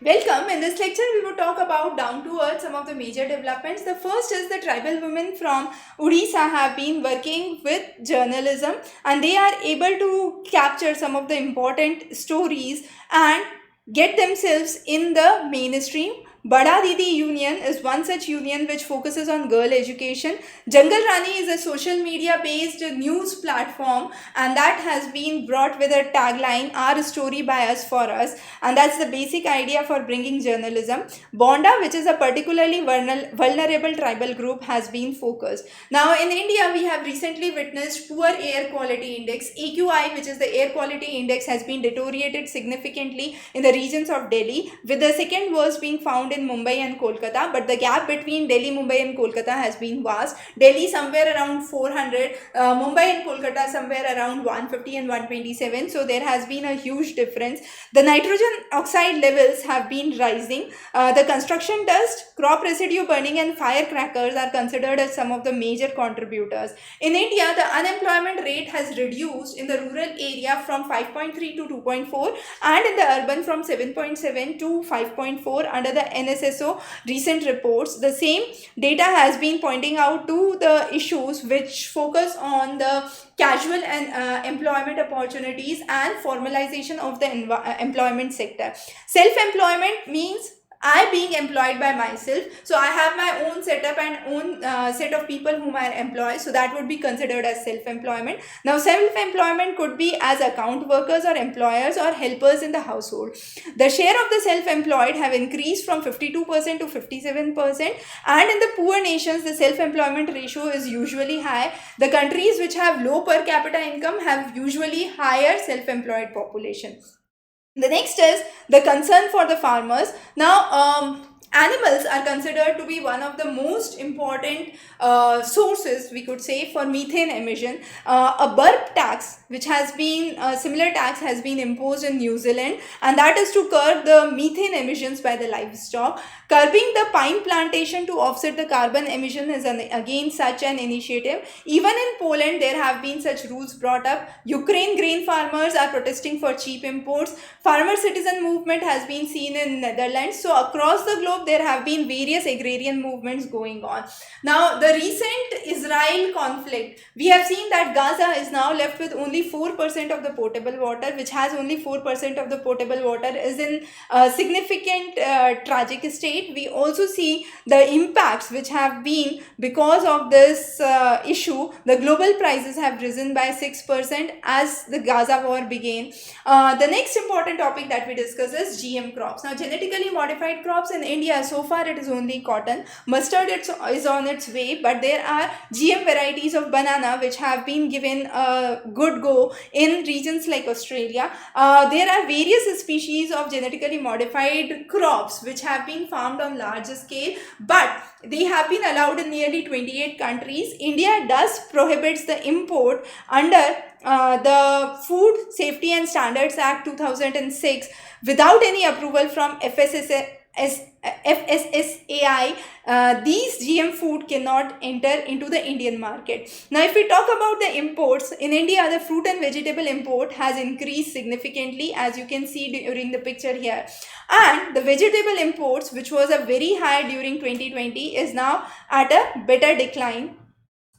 Welcome. In this lecture, we will talk about down to earth some of the major developments. The first is the tribal women from Odisha have been working with journalism and they are able to capture some of the important stories and get themselves in the mainstream. Bada Didi Union is one such union which focuses on girl education. Jungle Rani is a social media based news platform and that has been brought with a tagline, Our Story by Us for Us, and that's the basic idea for bringing journalism. Bonda, which is a particularly vulnerable tribal group, has been focused. Now in India, we have recently witnessed poor air quality index. AQI, which is the air quality index, has been deteriorated significantly in the regions of Delhi, with the second worst being found in Mumbai and Kolkata. But the gap between Delhi, Mumbai and Kolkata has been vast. Delhi somewhere around 400, Mumbai and Kolkata somewhere around 150 and 127. So there has been a huge difference. The nitrogen oxide levels have been rising. The construction dust, crop residue burning and firecrackers are considered as some of the major contributors. In India, the unemployment rate has reduced in the rural area from 5.3 to 2.4 and in the urban from 7.7 to 5.4 under the NSSO recent reports. The same data has been pointing out to the issues which focus on the casual and employment opportunities and formalization of the employment sector. Self-employment means I being employed by myself. So I have my own setup and own set of people whom I employ. So that would be considered as self-employment. Now self-employment could be as account workers or employers or helpers in the household. The share of the self-employed have increased from 52% to 57%, and in the poor nations the self-employment ratio is usually high. The countries which have low per capita income have usually higher self-employed population. The next is the concern for the farmers. Now, animals are considered to be one of the most important sources, we could say, for methane emission. A burp tax, which has been a similar tax, has been imposed in New Zealand, and that is to curb the methane emissions by the livestock. Curbing the pine plantation to offset the carbon emission is again such an initiative. Even in Poland, there have been such rules brought up. Ukraine grain farmers are protesting for cheap imports. Farmer citizen movement has been seen in Netherlands. So across the globe, there have been various agrarian movements going on. Now, the recent Israel conflict, we have seen that Gaza is now left with only 4% of the potable water, which has only 4% of the potable water, is in a significant tragic state. We also see the impacts which have been because of this issue. The global prices have risen by 6% as the Gaza war began. The next important topic that we discuss is GM crops. Now, genetically modified crops in India, so far it is only cotton. Mustard is on its way, but there are GM varieties of banana which have been given a good go in regions like Australia. There are various species of genetically modified crops which have been farmed on larger scale, but they have been allowed in nearly 28 countries. India does prohibits the import under the Food Safety and Standards Act 2006 without any approval from FSSAI. These GM food cannot enter into the Indian market. Now, if we talk about the imports, in India, the fruit and vegetable import has increased significantly, as you can see during the picture here. And the vegetable imports, which was a very high during 2020, is now at a better decline.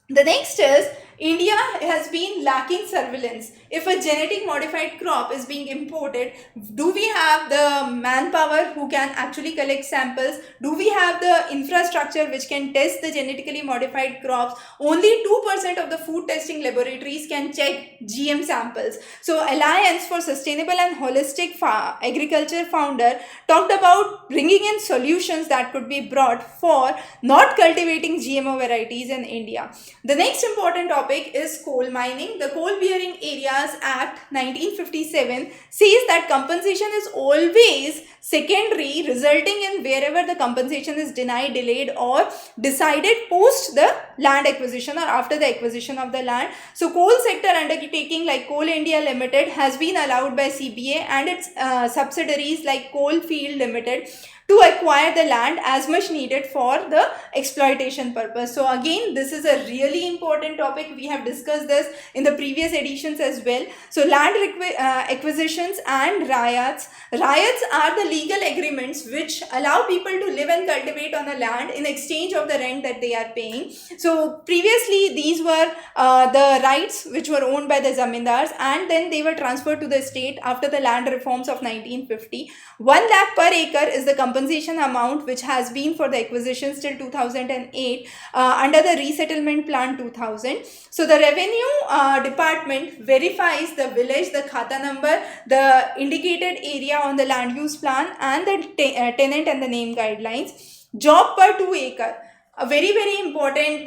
The next is India has been lacking surveillance. If a genetic modified crop is being imported, do we have the manpower who can actually collect samples? Do we have the infrastructure which can test the genetically modified crops? Only 2% of the food testing laboratories can check GM samples. So Alliance for Sustainable and Holistic Agriculture founder talked about bringing in solutions that could be brought for not cultivating GMO varieties in India. The next important topic is coal mining. The Coal Bearing Areas Act 1957 says that compensation is always secondary, resulting in wherever the compensation is denied, delayed or decided post the land acquisition or after the acquisition of the land. So coal sector undertaking like Coal India Limited has been allowed by CBA and its subsidiaries like Coalfield Limited to acquire the land as much needed for the exploitation purpose. So again, this is a really important topic. We have discussed this in the previous editions as well. So land acquisitions and riots. Riots are the legal agreements which allow people to live and cultivate on a land in exchange of the rent that they are paying. So previously these were the rights which were owned by the zamindars, and then they were transferred to the state after the land reforms of 1950. 1 lakh per acre is the compensation amount which has been for the acquisitions till 2008 under the resettlement plan 2000. So the revenue department verifies the village, the khata number, the indicated area on the land use plan, and the tenant and the name guidelines. Job per 2 acre, a very important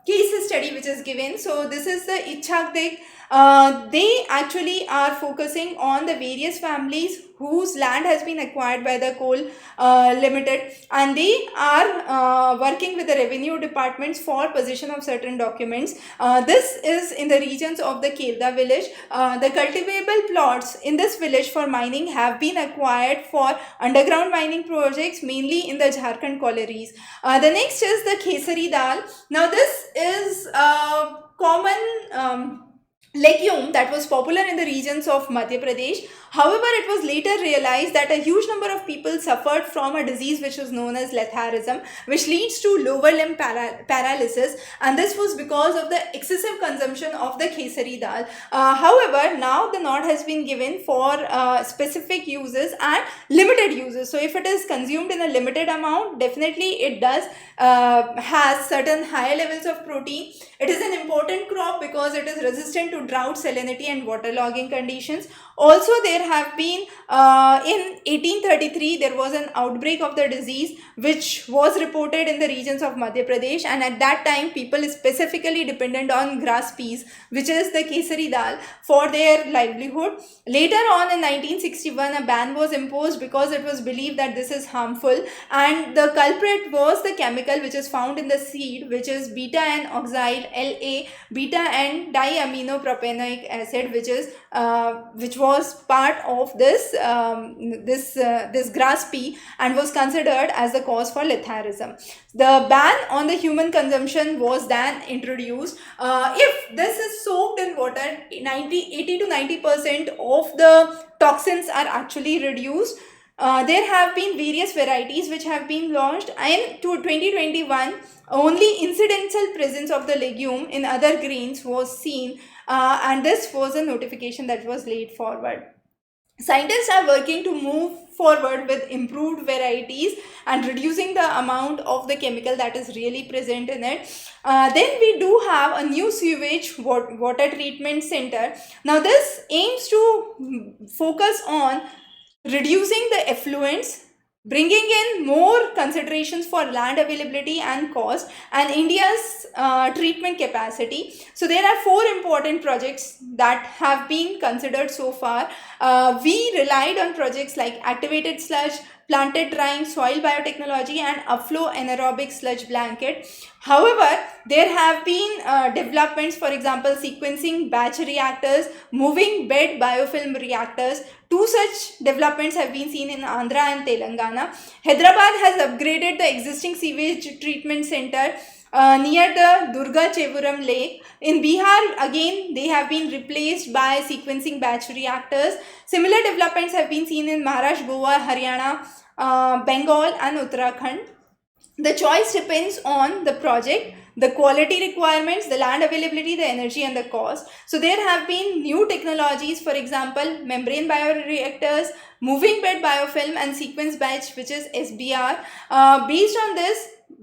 case study which is given. So this is the Ichhakdek. They actually are focusing on the various families whose land has been acquired by the coal limited, and they are working with the revenue departments for possession of certain documents. This is in the regions of the Kelda village. The cultivable plots in this village for mining have been acquired for underground mining projects, mainly in the Jharkhand collieries. The next is the Khesari dal. Now this is a common legume that was popular in the regions of Madhya Pradesh. However, it was later realized that a huge number of people suffered from a disease which was known as letharism, which leads to lower limb paralysis, and this was because of the excessive consumption of the Khesari dal. However, now the nod has been given for specific uses and limited uses. So if it is consumed in a limited amount, definitely it does has certain higher levels of protein. It is an important crop because it is resistant to drought, salinity and waterlogging conditions. Also, there have been in 1833 there was an outbreak of the disease which was reported in the regions of Madhya Pradesh, and at that time people specifically dependent on grass peas, which is the Kesari dal, for their livelihood. Later on in 1961 a ban was imposed because it was believed that this is harmful, and the culprit was the chemical which is found in the seed, which is beta-N oxide La beta-N diaminopropanoic acid, which was part of this grass pea and was considered as the cause for letharism. The ban on the human consumption was then introduced. If this is soaked in water, 80 to 90% of the toxins are actually reduced. There have been various varieties which have been launched, and to 2021 only incidental presence of the legume in other grains was seen, and this was a notification that was laid forward. Scientists are working to move forward with improved varieties and reducing the amount of the chemical that is really present in it. Then we do have a new sewage water treatment center. Now this aims to focus on reducing the effluents, bringing in more considerations for land availability and cost, and India's treatment capacity. So there are 4 important projects that have been considered so far. We relied on projects like activated sludge, planted drying, soil biotechnology and upflow anaerobic sludge blanket. However, there have been developments, for example, sequencing batch reactors, moving bed biofilm reactors. 2 such developments have been seen in Andhra and Telangana. Hyderabad has upgraded the existing sewage treatment center near the Durga Chevuram lake. In Bihar, again, they have been replaced by sequencing batch reactors. Similar developments have been seen in Maharashtra, Goa, Haryana, Bengal and Uttarakhand. The choice depends on the project, the quality requirements, the land availability, the energy and the cost. So there have been new technologies, for example, membrane bioreactors, moving bed biofilm and sequence batch, which is SBR. Based on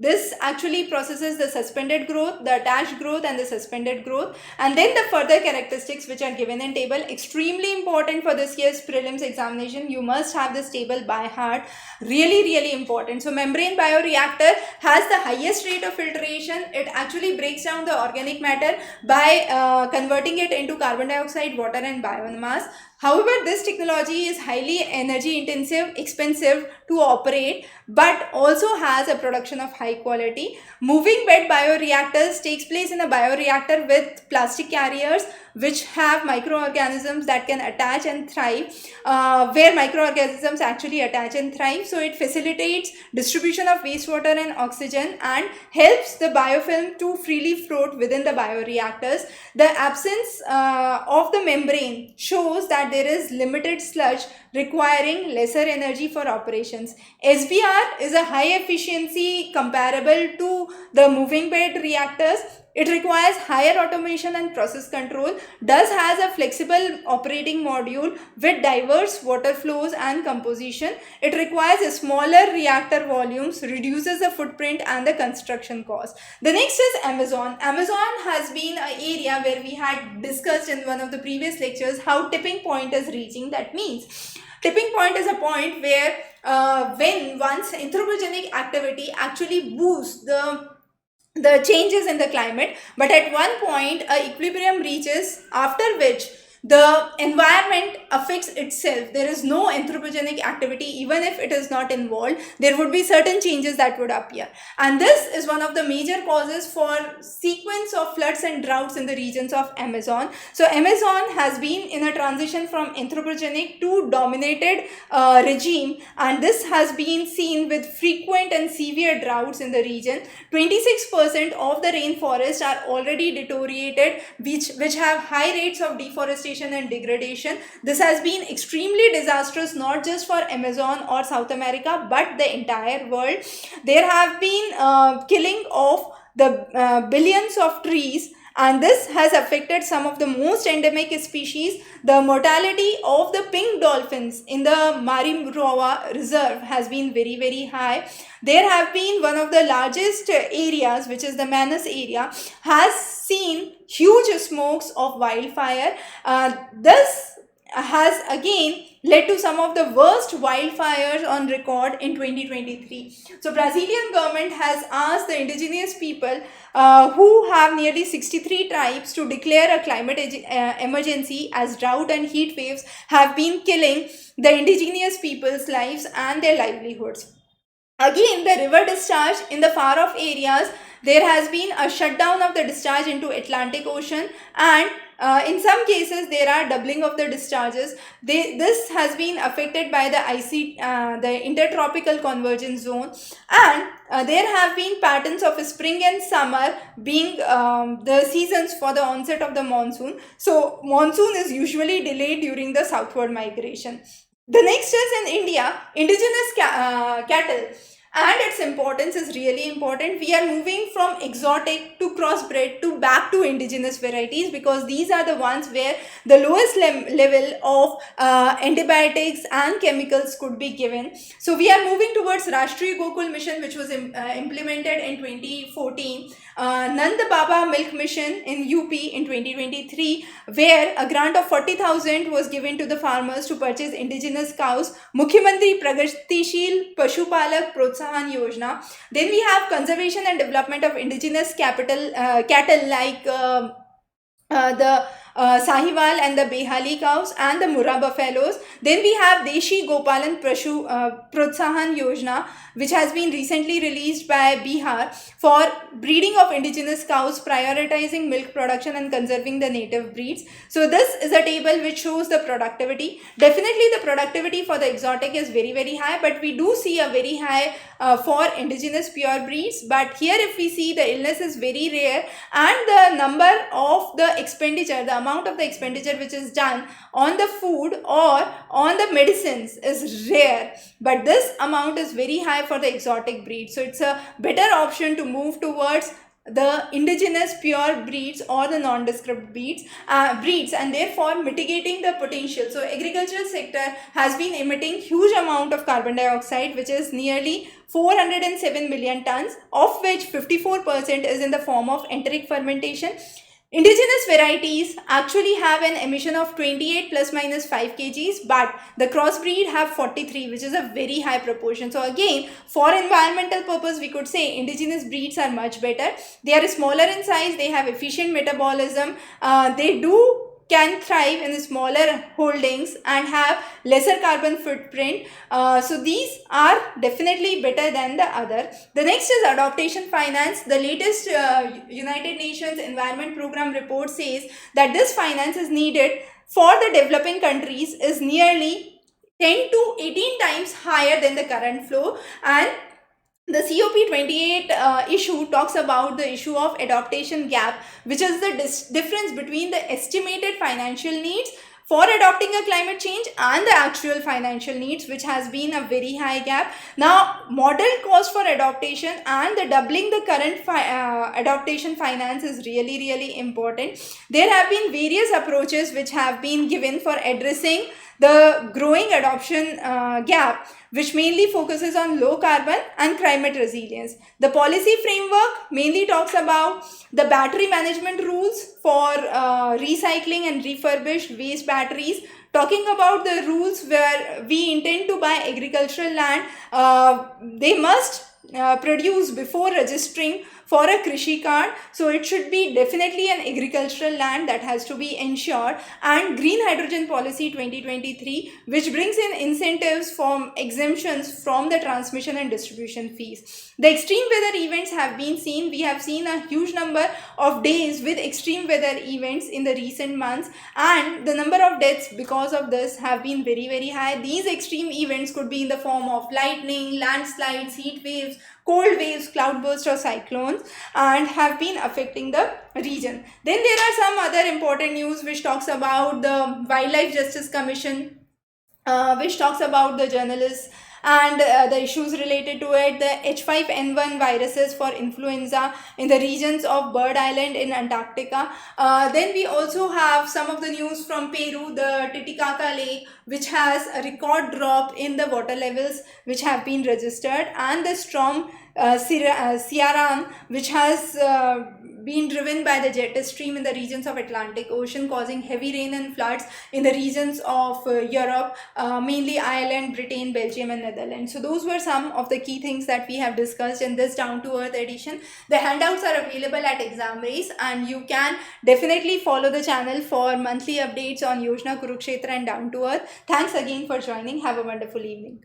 this actually processes the suspended growth, the attached growth and the suspended growth, and then the further characteristics which are given in table. Extremely important for this year's prelims examination. You must have this table by heart. Really important. So membrane bioreactor has the highest rate of filtration. It actually breaks down the organic matter by converting it into carbon dioxide, water and biomass. However, this technology is highly energy intensive, expensive to operate, but also has a production of high quality. Moving bed bioreactors takes place in a bioreactor with plastic carriers which have microorganisms that can attach and thrive, where microorganisms actually attach and thrive. So it facilitates distribution of wastewater and oxygen and helps the biofilm to freely float within the bioreactors. The absence of the membrane shows that there is limited sludge requiring lesser energy for operations. SBR is a high efficiency comparable to the moving bed reactors. It requires higher automation and process control, thus has a flexible operating module with diverse water flows and composition. It requires a smaller reactor volumes, reduces the footprint and the construction cost. The next is Amazon. Amazon has been an area where we had discussed in one of the previous lectures how tipping point is reaching. That means tipping point is a point where when once anthropogenic activity actually boosts the changes in the climate, but at one point a equilibrium reaches, after which the environment affects itself. There is no anthropogenic activity. Even if it is not involved, there would be certain changes that would appear, and this is one of the major causes for sequence of floods and droughts in the regions of Amazon. So Amazon has been in a transition from anthropogenic to dominated regime, and this has been seen with frequent and severe droughts in the region. 26% of the rainforests are already deteriorated, which have high rates of deforestation and degradation. This has been extremely disastrous, not just for Amazon or South America, but the entire world. There have been killing of the billions of trees, and this has affected some of the most endemic species. The mortality of the pink dolphins in the Marimbrowa reserve has been very high. There have been one of the largest areas, which is the Manus area, has seen huge smokes of wildfire. This has again led to some of the worst wildfires on record in 2023. So Brazilian government has asked the indigenous people who have nearly 63 tribes to declare a climate emergency, as drought and heat waves have been killing the indigenous people's lives and their livelihoods. Again, the river discharge in the far off areas, there has been a shutdown of the discharge into Atlantic Ocean, and in some cases there are doubling of the discharges. This has been affected by the intertropical convergence zone, and there have been patterns of spring and summer being the seasons for the onset of the monsoon. So monsoon is usually delayed during the southward migration. The next is in India, indigenous cattle, and its importance is really important. We are moving from exotic to crossbred to back to indigenous varieties, because these are the ones where the lowest level of antibiotics and chemicals could be given. So we are moving towards Rashtriya Gokul Mission, which was implemented in 2014. Nand Baba Milk Mission in UP in 2023, where a grant of 40,000 was given to the farmers to purchase indigenous cows. Mukhyamantri Pragatishil Pashupalak Protsahan Yojana. Then we have conservation and development of indigenous cattle like the Sahiwal and the Behali cows and the Murrah buffaloes. Then we have Deshi Gopalan Protsahan Yojana, which has been recently released by Bihar for breeding of indigenous cows, prioritizing milk production and conserving the native breeds. So this is a table which shows the productivity. Definitely the productivity for the exotic is very high, but we do see a very high for indigenous pure breeds. But here if we see, the illness is very rare, and the number of the expenditure, the amount of the expenditure which is done on the food or on the medicines is rare, but this amount is very high for the exotic breed. So it's a better option to move towards the indigenous pure breeds or the nondescript breeds, and therefore mitigating the potential. So agricultural sector has been emitting huge amount of carbon dioxide, which is nearly 407 million tons, of which 54% is in the form of enteric fermentation. Indigenous varieties actually have an emission of 28 plus minus 5 kgs, but the crossbreed have 43, which is a very high proportion. So again, for environmental purpose, we could say indigenous breeds are much better. They are smaller in size, they have efficient metabolism, they do can thrive in smaller holdings and have lesser carbon footprint. So these are definitely better than the other. The next is adaptation finance. The latest United Nations Environment Program report says that this finance is needed for the developing countries is nearly 10 to 18 times higher than the current flow. And the COP28 issue talks about the issue of adaptation gap, which is the difference between the estimated financial needs for adopting a climate change and the actual financial needs, which has been a very high gap. Now, model cost for adaptation and the doubling the current adaptation finance is really important. There have been various approaches which have been given for addressing the growing adoption gap, which mainly focuses on low carbon and climate resilience. The policy framework mainly talks about the battery management rules for recycling and refurbished waste batteries, talking about the rules where we intend to buy agricultural land, they must produce before registering for a Krishi card. So it should be definitely an agricultural land that has to be ensured. And Green Hydrogen Policy 2023, which brings in incentives from exemptions from the transmission and distribution fees. The extreme weather events have been seen. We have seen a huge number of days with extreme weather events in the recent months, and the number of deaths because of this have been very high. These extreme events could be in the form of lightning, landslides, heat waves, cold waves, cloudbursts or cyclones, and have been affecting the region. Then there are some other important news which talks about the Wildlife Justice Commission, which talks about the journalists and the issues related to it, the H5N1 viruses for influenza in the regions of Bird Island in Antarctica. Then we also have some of the news from Peru, the Titicaca Lake, which has a record drop in the water levels which have been registered, and the storm Ciaran, which has been driven by the jet stream in the regions of Atlantic Ocean, causing heavy rain and floods in the regions of Europe, mainly Ireland, Britain, Belgium and Netherlands. So those were some of the key things that we have discussed in this Down to Earth edition. The handouts are available at Examrace, and you can definitely follow the channel for monthly updates on Yojana, Kurukshetra and Down to Earth. Thanks again for joining. Have a wonderful evening.